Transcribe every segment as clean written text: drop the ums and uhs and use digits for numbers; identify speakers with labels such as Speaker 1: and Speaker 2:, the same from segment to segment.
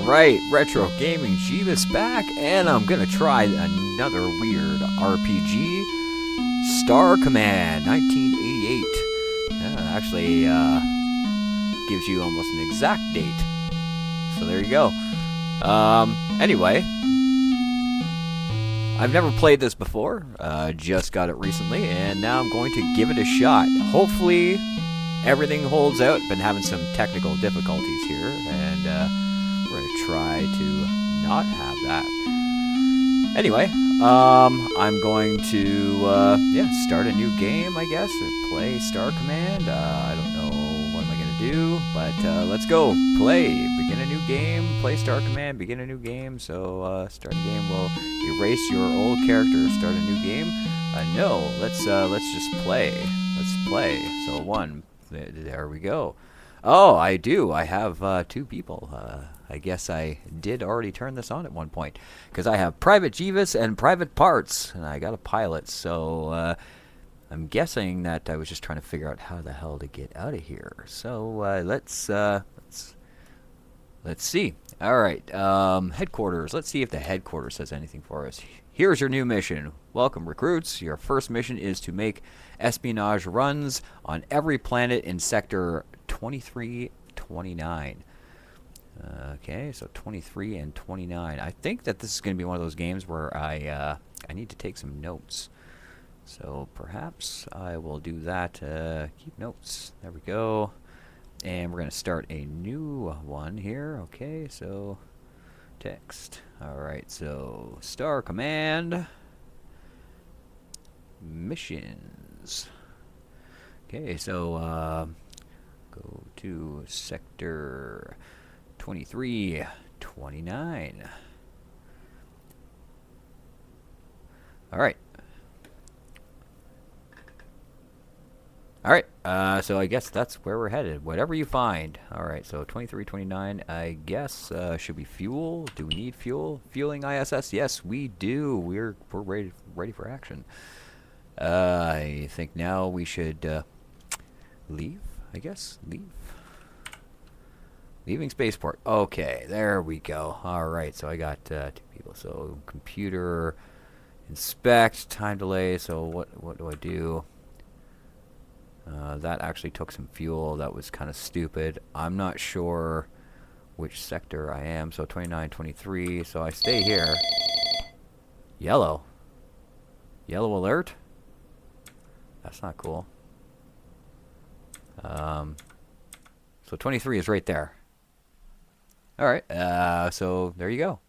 Speaker 1: Alright, Retro Gaming Jeebus back, and I'm gonna try another weird RPG, Star Command 1988. Actually, gives you almost an exact date. So there you go. Anyway, I've never played this before, just got it recently, and now I'm going to give it a shot. Hopefully, everything holds out. Been having some technical difficulties here, and we're going to try to not have that. Anyway, I'm going to, start a new game, I guess, or play Star Command. I don't know what am I going to do, but let's go. Play. Begin a new game. Play Star Command. Begin a new game. So, start a game will erase your old character. Start a new game. No, let's just play. Let's play. So, one. There we go. Oh, I do. I have two people. I guess I did already turn this on at one point. Because I have Private Jeebus and Private Parts. And I got a pilot. So I'm guessing that I was just trying to figure out how the hell to get out of here. So let's see. All right. Headquarters. Let's see if the headquarters says anything for us. Here's your new mission. Welcome, recruits. Your first mission is to make espionage runs on every planet in Sector 2329. Okay, so 23 and 29. I think that this is going to be one of those games where I need to take some notes. So perhaps I will do that. Keep notes. There we go. And we're going to start a new one here. Okay, so text. Alright, so Star Command missions. Okay, so go to Sector 2329. Alright. Alright, so I guess that's where we're headed. Whatever you find. Alright, so 2329, I guess, should we fuel? Do we need fuel? Fueling ISS? Yes, we do. We're ready for action. I think now we should, leave, I guess? Leave. Leaving spaceport. Okay, there we go. Alright, so I got, two people. So, computer, inspect, time delay. So, what do I do? That actually took some fuel. That was kind of stupid. I'm not sure which sector I am. So 29, 23. So I stay here. Yellow. Yellow alert? That's not cool. So 23 is right there. Alright. So there you go.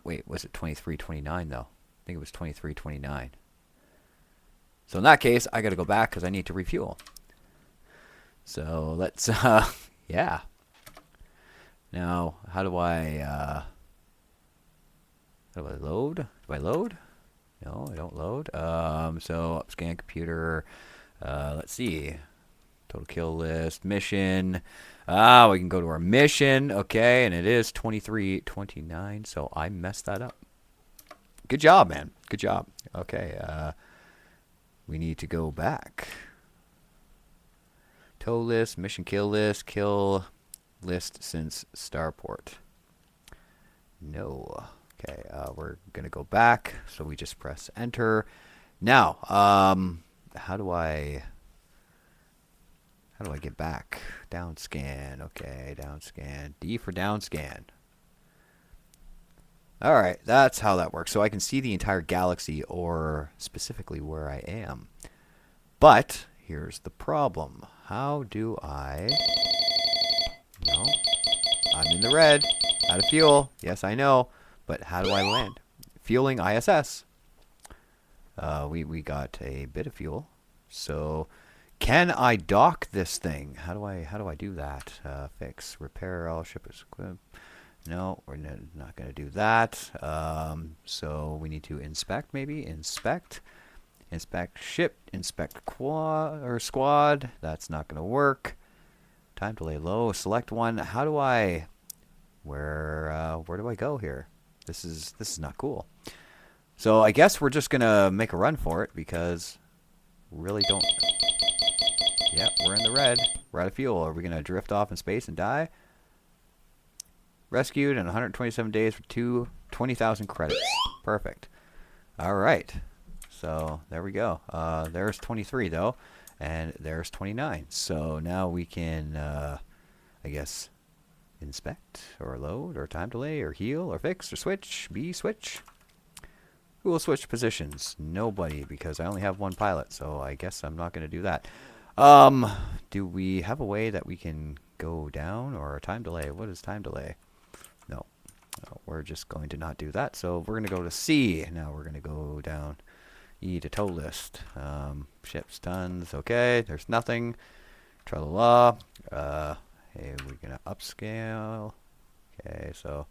Speaker 1: Wait, was it 23, 29 though? I think it was 23, 29. So in that case, I got to go back because I need to refuel. So let's, yeah. Now, how do I load? Do I load? No, I don't load. So scan computer. Let's see. Total kill list, mission. We can go to our mission. Okay, and it is 2329. So I messed that up. Good job, man. Good job. Okay. We need to go back. Tow list, mission kill list since Starport. No. Okay, we're going to go back. So we just press enter. Now, how do I get back? Down scan. Okay, down scan. D for down scan. Alright, that's how that works. So I can see the entire galaxy, or specifically where I am. But, here's the problem. How do I... No. I'm in the red. Out of fuel. Yes, I know. But how do I land? Fueling ISS. We got a bit of fuel. So, can I dock this thing? How do I do that? Fix. Repair all shippers equipment. No, we're not going to do that. So we need to inspect, maybe. Inspect ship, inspect squad. That's not going to work. Time delay low. Select one. How do I? Where do I go here? This is not cool. So I guess we're just going to make a run for it because we really don't. Yep, we're in the red. We're out of fuel. Are we going to drift off in space and die? rescued in 127 days for 20,000 credits. Perfect. All right. So there we go. There's 23 though, and there's 29. So now we can, I guess, inspect or load or time delay or heal or fix or switch. B switch. Who will switch positions? Nobody, because I only have one pilot. So I guess I'm not going to do that. Do we have a way that we can go down or a time delay? What is time delay? No. No, we're just going to not do that. So we're going to go to C. Now we're going to go down E to tow list. Ships, tons. Okay, there's nothing. Tra-la-la. Hey, we're going to upscale. Okay, so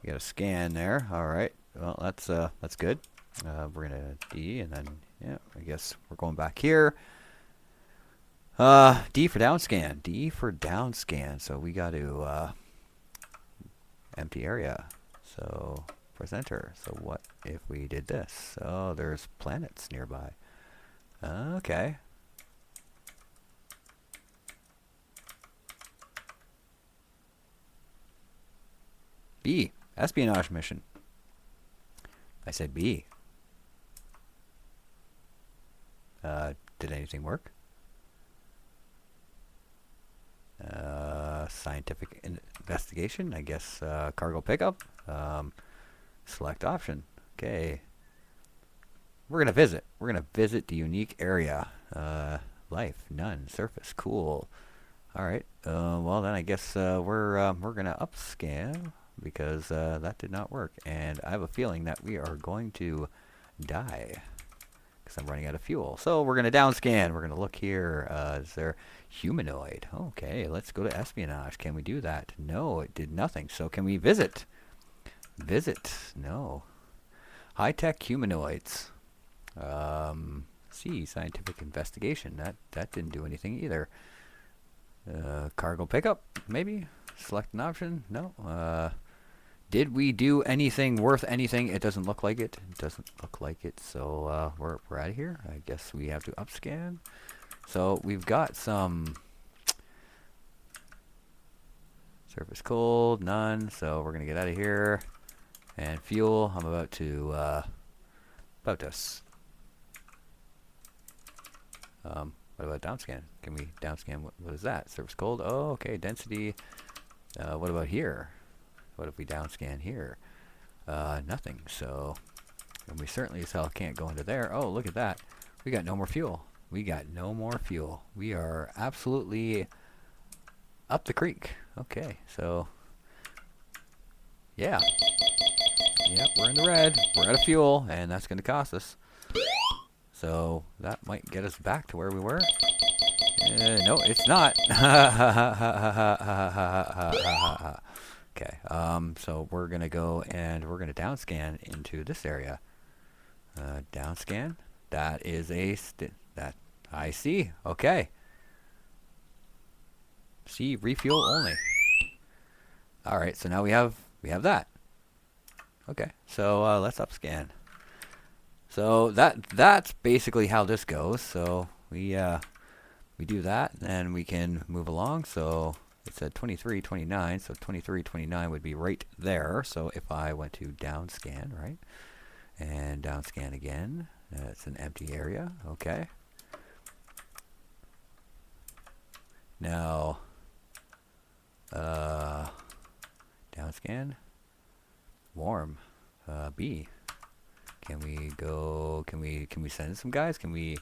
Speaker 1: we got a scan there. All right. Well, that's good. We're going to D, and then, yeah, I guess we're going back here. D for down scan. D for down scan. So we got to empty area. So press enter. So what if we did this? Oh, there's planets nearby. Okay. B. Espionage mission. I said B. Did anything work? Scientific investigation, I guess. Cargo pickup. Select option. Okay. We're gonna visit. We're gonna visit the unique area. Life, none. Surface, cool. All right. Well then, I guess we're gonna upscan because that did not work, and I have a feeling that we are going to die because I'm running out of fuel. So we're gonna downscan. We're gonna look here. Is there humanoid? Okay, let's go to espionage. Can we do that? No, it did nothing. So can we visit? Visit? No. High-tech humanoids. C, scientific investigation. That didn't do anything either. Cargo pickup, maybe. Select an option. No. Did we do anything worth anything? It doesn't look like it. It doesn't look like it. So we're out of here. I guess we have to upscan. So we've got some surface cold, none. So we're gonna get out of here. And fuel. I'm about to about us. What about downscan? Can we downscan? What is that? Surface cold. Oh, okay. Density. What about here? What if we downscan here? Nothing. So, and we certainly as hell can't go into there. Oh, look at that. We got no more fuel. We got no more fuel. We are absolutely up the creek. Okay, so yeah. Yep, we're in the red. We're out of fuel, and that's going to cost us. So that might get us back to where we were. No, it's not. Okay, so we're going to go and we're going to downscan into this area. Downscan. That is that I see. Okay. See, refuel only. All right, so now we have that. Okay, so let's upscan. So that's basically how this goes. So we do that, and we can move along. So it's at 2329. So 2329 would be right there. So if I went to downscan, right, and downscan again, it's an empty area. Okay. Now, downscan. Warm. B. Can we go? Can we send some guys? Can we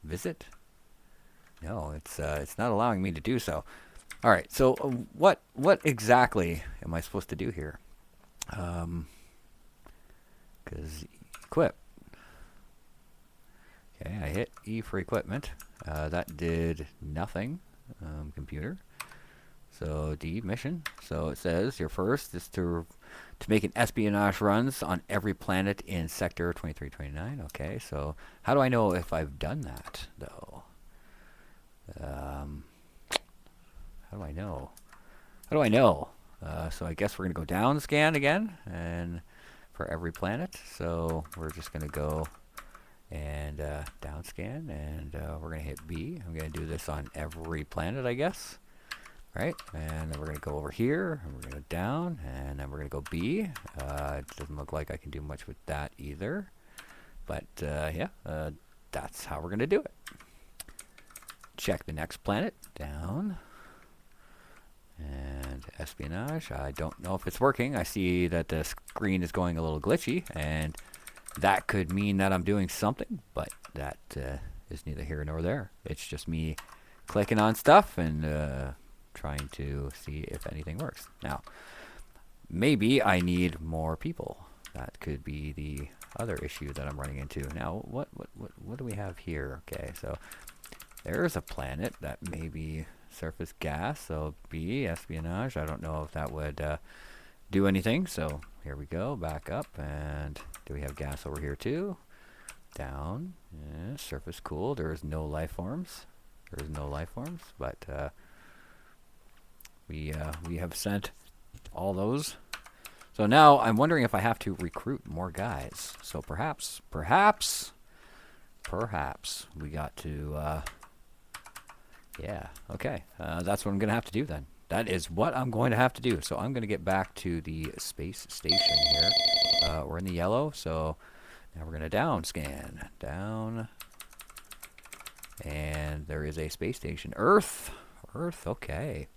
Speaker 1: visit? No, it's not allowing me to do so. All right. So what exactly am I supposed to do here? Because equip. Okay, I hit E for equipment. That did nothing. Computer. So D, mission. So it says your first is to make an espionage runs on every planet in sector 2329. Okay, so how do I know if I've done that though? How do I know? How do I know? So I guess we're gonna go down scan again, and for every planet. So we're just gonna go and down scan, and we're gonna hit B. I'm gonna do this on every planet, I guess. Right, and then we're going to go over here, and we're going to go down, and then we're going to go B. It doesn't look like I can do much with that either. But, yeah, that's how we're going to do it. Check the next planet, down. And espionage, I don't know if it's working. I see that the screen is going a little glitchy, and that could mean that I'm doing something, but that is neither here nor there. It's just me clicking on stuff and trying to see if anything works. Now, maybe I need more people. That could be the other issue that I'm running into. Now, what do we have here? Okay, so there's a planet that may be surface gas, so B, espionage. I don't know if that would do anything, so here we go, back up, and do we have gas over here too? Down, yeah, surface cool. There is no life forms. There is no life forms, but we have sent all those. So now I'm wondering if I have to recruit more guys. So perhaps we got to, yeah, okay. That's what I'm going to have to do then. That is what I'm going to have to do. So I'm going to get back to the space station here. We're in the yellow, so now we're going to down scan. Down. And there is a space station. Earth, okay.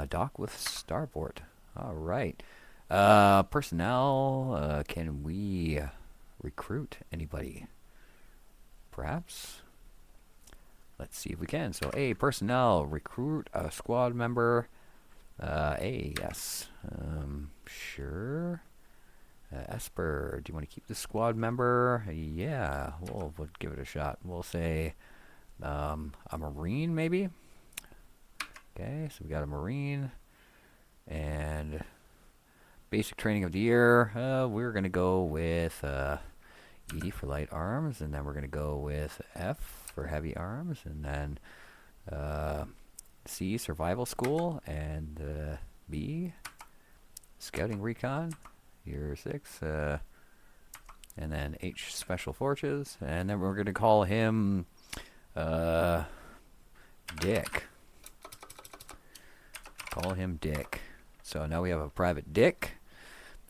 Speaker 1: Dock with starboard. All right. Personnel, can we recruit anybody? Perhaps? Let's see if we can. So, A, personnel, recruit a squad member. A, yes. Sure. Esper, do you want to keep the squad member? Yeah, we'll give it a shot. We'll say a Marine, maybe? Okay, so we got a Marine. And basic training of the year, we're going to go with E for light arms, and then we're going to go with F for heavy arms, and then C, survival school, and B, scouting recon, year 6, and then H, special forces, and then we're going to call him Dick. Call him Dick. So now we have a private Dick.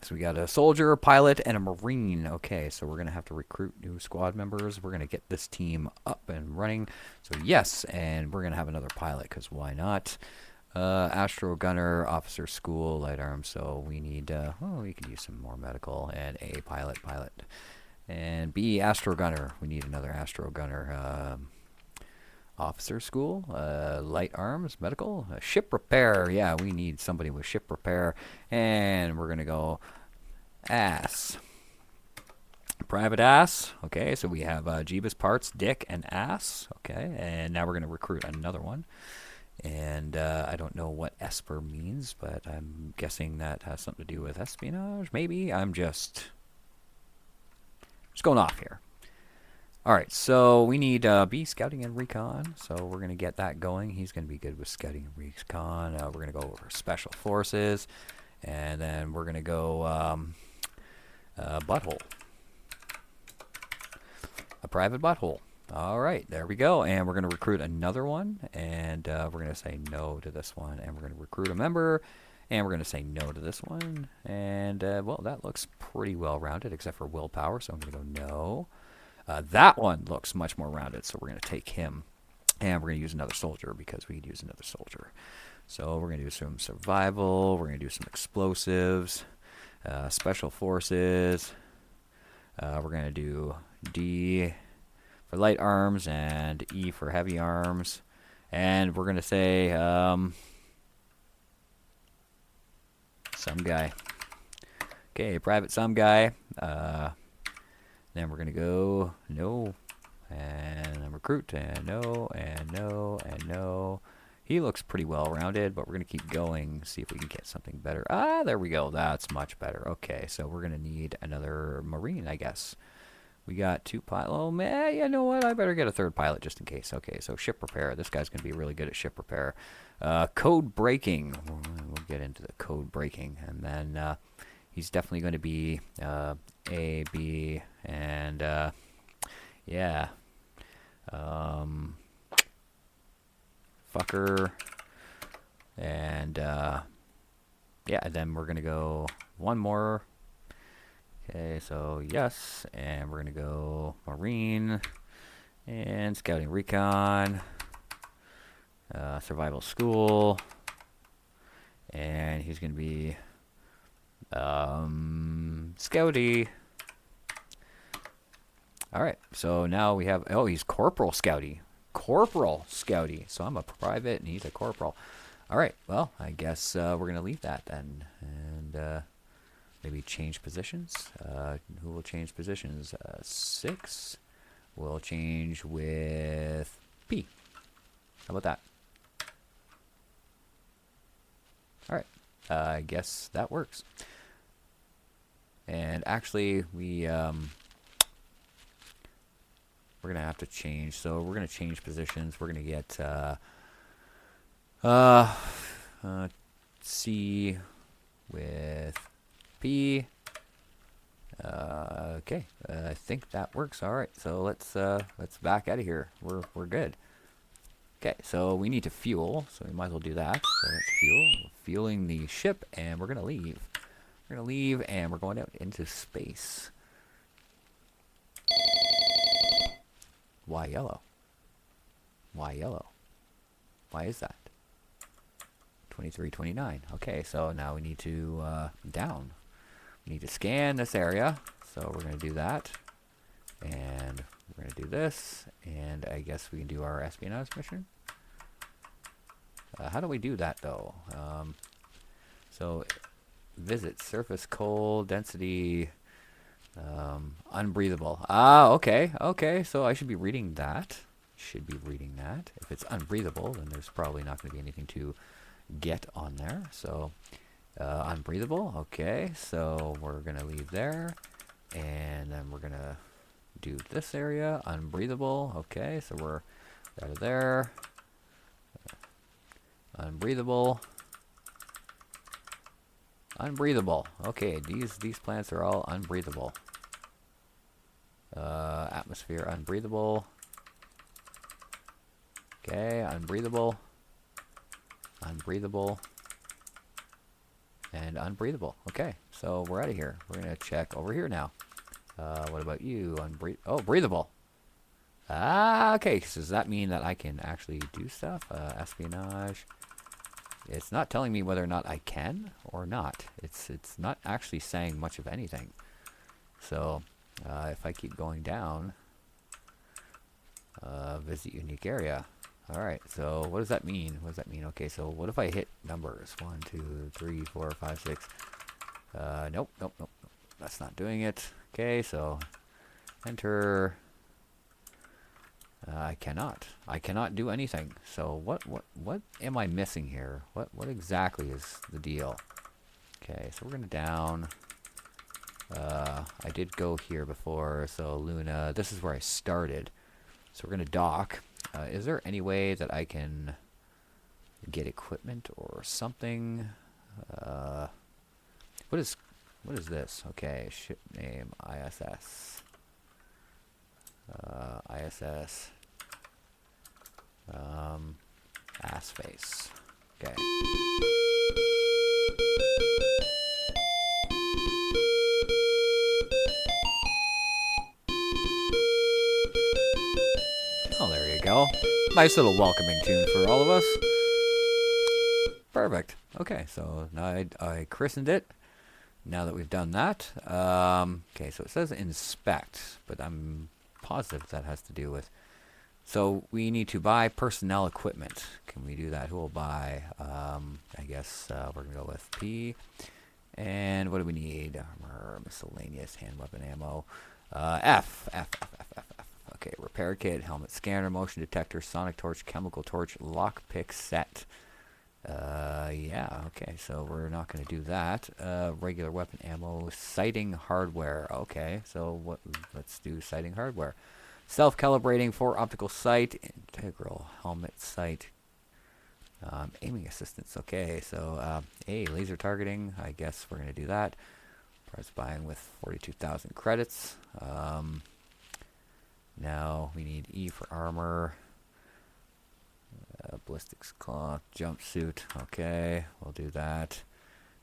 Speaker 1: So we got a soldier, a pilot, and a Marine. Okay, so we're going to have to recruit new squad members. We're going to get this team up and running. So yes, and we're going to have another pilot, because why not? Astro Gunner, officer school, light arms. So we need, we could use some more medical. And A, pilot. And B, Astro Gunner. We need another Astro Gunner. Officer school, light arms, medical, ship repair. Yeah, we need somebody with ship repair. And we're going to go ass. Private ass. Okay, so we have Jeebus parts, Dick, and ass. Okay, and now we're going to recruit another one. And I don't know what Esper means, but I'm guessing that has something to do with espionage. Maybe. I'm just going off here. Alright, so we need B, scouting and recon, so we're going to get that going. He's going to be good with scouting and recon. We're going to go over special forces, and then we're going to go butthole. A private butthole. Alright, there we go, and we're going to recruit another one, and we're going to say no to this one, and we're going to recruit a member, and we're going to say no to this one, and, well, that looks pretty well-rounded, except for willpower, so I'm going to go no. That one looks much more rounded, so we're going to take him. And we're going to use another soldier, because we could use another soldier. So we're going to do some survival. We're going to do some explosives. Special forces. We're going to do D for light arms and E for heavy arms. And we're going to say some guy. Okay, private some guy. Then we're going to go no, and then recruit, and no, and no, and no. He looks pretty well-rounded, but we're going to keep going, see if we can get something better. Ah, there we go. That's much better. Okay, so we're going to need another Marine, I guess. We got 2 pilots. Oh, man, you know what? I better get a 3rd pilot just in case. Okay, so ship repair. This guy's going to be really good at ship repair. Code breaking. We'll get into the code breaking, and then he's definitely going to be A, B, and yeah. Fucker. And yeah, and then we're going to go one more. Okay, so yes, and we're going to go Marine and Scouting Recon, Survival School, and he's going to be Scouty. Alright, so now we have, oh, he's Corporal Scouty. Corporal Scouty. So I'm a private and he's a corporal. Alright, well, I guess we're going to leave that then. And maybe change positions. Who will change positions? 6 will change with P. How about that? Alright, I guess that works. And actually, we're going to have to change. So we're going to change positions. We're going to get C with P. Okay, I think that works. All right, so let's back out of here. We're good. Okay, so we need to fuel, so we might as well do that. So let's fuel. We're fueling the ship, and we're gonna leave. We're gonna leave, and we're going out into space. Why yellow? Why yellow? Why is that? 2329. Okay, so now we need to down. We need to scan this area, so we're going to do that. And we're going to do this, and I guess we can do our espionage mission. How do we do that, though? So, visit surface cold density unbreathable. Ah, okay, okay. So I should be reading that. Should be reading that. If it's unbreathable, then there's probably not going to be anything to get on there. So unbreathable. Okay, so we're going to leave there, and then we're going to do this area. Unbreathable. Okay, so we're out of there. Unbreathable. Unbreathable. Okay, these plants are all unbreathable. Atmosphere unbreathable. Okay, unbreathable. Unbreathable. And unbreathable. Okay, so we're out of here. We're gonna check over here now. What about you? Oh, breathable. Ah, okay. So does that mean that I can actually do stuff? Espionage. It's not telling me whether or not I can or not. It's not actually saying much of anything. So if I keep going down, visit unique area. All right. So what does that mean? What does that mean? Okay. So what if I hit numbers? 1, 2, 3, 4, 5, 6. Nope. Nope. Nope. That's not doing it. Okay. So enter. I cannot do anything. So what am I missing here? What exactly is the deal? Okay, so we're gonna down. I did go here before, so Luna, this is where I started. So we're gonna dock. Is there any way that I can get equipment or something? What is this? Okay, ship name ISS. ISS. Ass face. Okay. Oh, there you go. Nice little welcoming tune for all of us. Perfect. Okay, so now I christened it. Now that we've done that, okay, so it says inspect, but I'm positive that has to do with. So we need to buy personnel equipment. Can we do that? Who will buy? I guess we're gonna go with P. And what do we need? Armor, miscellaneous, hand weapon ammo. F. Okay, repair kit, helmet scanner, motion detector, sonic torch, chemical torch, lockpick set. Yeah, okay, so we're not going to do that. Regular weapon ammo, sighting hardware. Okay, so let's do sighting hardware. Self-calibrating for optical sight, integral helmet sight, aiming assistance. Okay, so laser targeting. I guess we're going to do that. Price buying with 42,000 credits. Now we need E for armor. ballistics cloth, jumpsuit. Okay, we'll do that.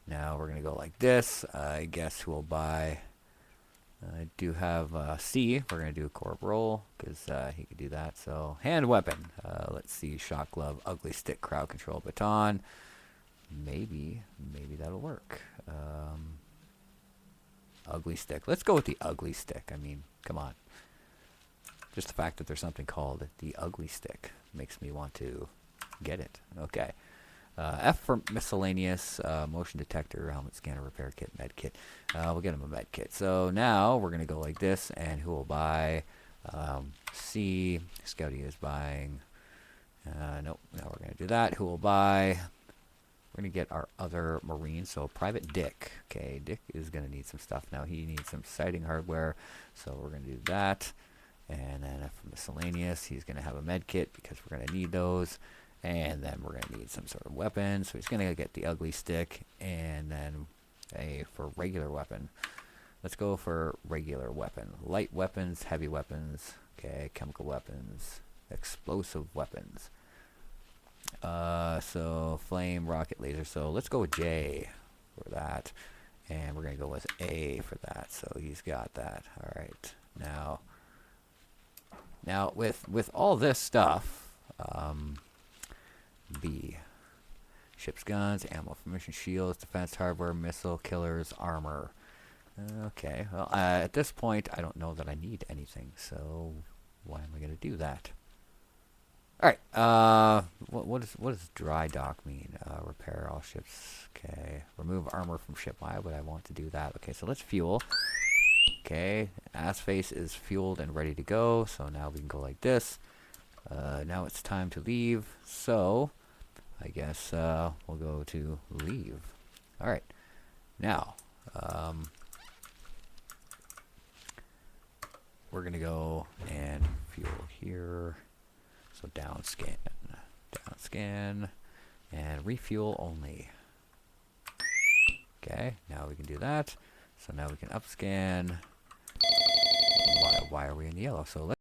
Speaker 1: Now we're gonna go like this. I guess who will buy? I do have C. We're going to do a corp roll because he could do that. So hand weapon. Let's see. Shock glove, ugly stick, crowd control, baton. Maybe that'll work. Ugly stick. Let's go with the ugly stick. I mean, come on. Just the fact that there's something called the ugly stick makes me want to get it. Okay. F for miscellaneous, motion detector, helmet scanner, repair kit, med kit. We'll get him a med kit. So now we're going to go like this, and who will buy? C. Scouty is buying. Nope, now we're going to do that. Who will buy? We're going to get our other Marine, so Private Dick. Okay, Dick is going to need some stuff now. He needs some sighting hardware, so we're going to do that. And then for miscellaneous, he's going to have a med kit because we're going to need those. And then we're going to need some sort of weapon. So he's going to get the ugly stick. And then for regular weapon. Let's go for regular weapon. Light weapons, heavy weapons. Okay, chemical weapons. Explosive weapons. So flame, rocket, laser. So let's go with J for that. And we're going to go with A for that. So he's got that. Alright. Now with all this stuff... B. Ships, guns, ammo, formation, shields, defense, hardware, missile, killers, armor. Okay, well, at this point, I don't know that I need anything, so why am I going to do that? Alright, what does dry dock mean? Repair all ships, okay. Remove armor from ship. Why would I want to do that? Okay, so let's fuel. Okay, ass face is fueled and ready to go, so now we can go like this. Now it's time to leave, so I guess we'll go to leave. Alright, now we're going to go and fuel here. So down scan, and refuel only. Okay, now we can do that. So now we can up scan. Why are we in yellow? So let's